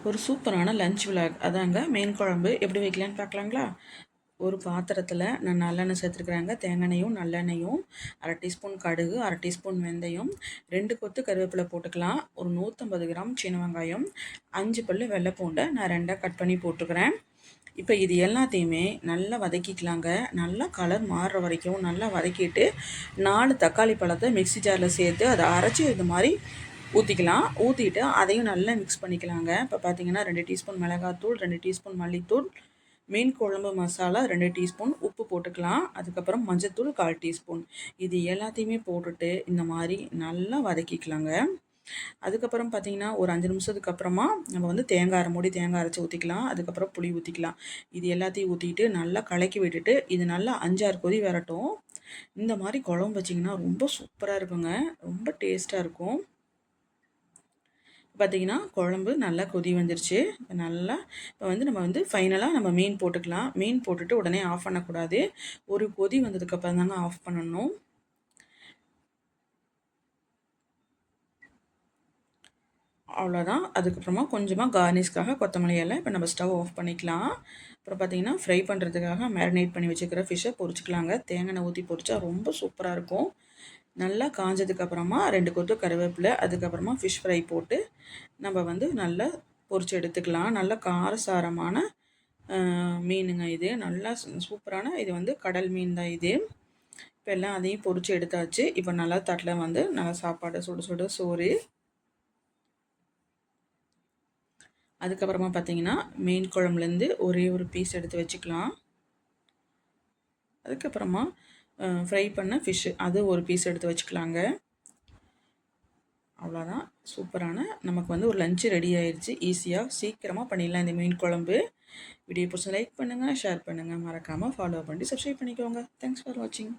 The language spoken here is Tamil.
ஒரு சூப்பரான லஞ்ச் விலாக் அதாங்க மீன் குழம்பு எப்படி வைக்கலான்னு பார்க்கலாங்களா. ஒரு பாத்திரத்தில் நான் நல்லெண்ணெய் சேர்த்துருக்குறேங்க. தேங்காய்னையும் நல்லெண்ணெயும், அரை டீஸ்பூன் கடுகு, அரை டீஸ்பூன் வெந்தயம், 2 கொத்து கருவேப்பிலை போட்டுக்கலாம். ஒரு 150 கிராம் சின்ன வெங்காயம், 5 பல்லு வெள்ளை பூண்டை நான் 2 கட் பண்ணி போட்டுக்கிறேன். இப்போ இது எல்லாத்தையுமே நல்லா வதக்கிக்கலாங்க. நல்லா கலர் மாறுற வரைக்கும் நல்லா வதக்கிட்டு 4 தக்காளி பழத்தை மிக்சி ஜாரில் சேர்த்து அதை அரைச்சி இது மாதிரி ஊற்றிக்கலாம். ஊற்றிட்டு அதையும் நல்லா மிக்ஸ் பண்ணிக்கலாங்க. இப்போ பார்த்தீங்கன்னா 2 டீஸ்பூன் மிளகாத்தூள், 2 டீஸ்பூன் மல்லித்தூள், மீன் குழம்பு மசாலா 2 டீஸ்பூன், உப்பு போட்டுக்கலாம். அதுக்கப்புறம் மஞ்சத்தூள் 1/4 டீஸ்பூன். இது எல்லாத்தையுமே போட்டுட்டு இந்த மாதிரி நல்லா வதக்கிக்கலாங்க. அதுக்கப்புறம் பார்த்தீங்கன்னா ஒரு 5 நிமிஷத்துக்கு அப்புறமா நம்ம வந்து தேங்காய் அரைச்சி ஊற்றிக்கலாம். அதுக்கப்புறம் புளி ஊற்றிக்கலாம். இது எல்லாத்தையும் ஊற்றிட்டு நல்லா கலக்கி விட்டுட்டு இது நல்லா 5-6 கொதி வரட்டும். இந்த மாதிரி குழம்பு வச்சிங்கன்னா ரொம்ப சூப்பராக இருக்குங்க. ரொம்ப டேஸ்ட்டாக இருக்கும். பார்த்திங்கன்னா குழம்பு நல்லா கொதி வந்துருச்சு. நல்லா இப்போ வந்து நம்ம வந்து ஃபைனலாக நம்ம மீன் போட்டுக்கலாம். மீன் போட்டுட்டு உடனே ஆஃப் பண்ணக்கூடாது. ஒரு கொதி வந்ததுக்கப்புறம் தாங்க ஆஃப் பண்ணணும். அவ்வளோதான். அதுக்கப்புறமா கொஞ்சமாக கார்னிஷ்காக கொத்தமல்லி இலை. இப்போ நம்ம ஸ்டவ் ஆஃப் பண்ணிக்கலாம். அப்புறம் பார்த்திங்கன்னா ஃப்ரை பண்ணுறதுக்காக மேரினேட் பண்ணி வச்சுக்கிற ஃபிஷ்ஷை பொரிச்சிக்கலாங்க. தேங்காய் எண்ணெய் ஊற்றி பொரிச்சா ரொம்ப சூப்பராக இருக்கும். நல்லா காஞ்சதுக்கப்புறமா 2 கொத்து கருவேப்பிலை, அதுக்கப்புறமா ஃபிஷ் ஃப்ரை போட்டு நம்ம வந்து நல்லா பொரிச்சு எடுத்துக்கலாம். நல்லா காரசாரமான மீனுங்க இது. நல்லா சூப்பரான இது வந்து கடல் மீன் தான் இது. இப்போ எல்லாம் அதையும் பொரிச்சு எடுத்தாச்சு. இப்போ நல்லா தட்டில் வந்து நல்லா சாப்பாடு சுட சுட சோறு. அதுக்கப்புறமா பார்த்திங்கன்னா மீன் குழம்புலேருந்து ஒரே ஒரு பீஸ் எடுத்து வச்சுக்கலாம். அதுக்கப்புறமா ஃப்ரை பண்ண ஃபிஷ்ஷு அது ஒரு பீஸ் எடுத்து வச்சுக்கலாங்க. அவ்வளோதான். சூப்பரான நமக்கு வந்து ஒரு லஞ்சு ரெடி ஆயிடுச்சு. ஈஸியாக சீக்கிரமாக பண்ணிடலாம் இந்த மீன் குழம்பு. வீடியோ பிடிச்சா லைக் பண்ணுங்கள், ஷேர் பண்ணுங்கள், மறக்காமல் ஃபாலோ பண்ணி சப்ஸ்கிரைப் பண்ணிக்கோங்க. தேங்க்ஸ் ஃபார் வாட்சிங்.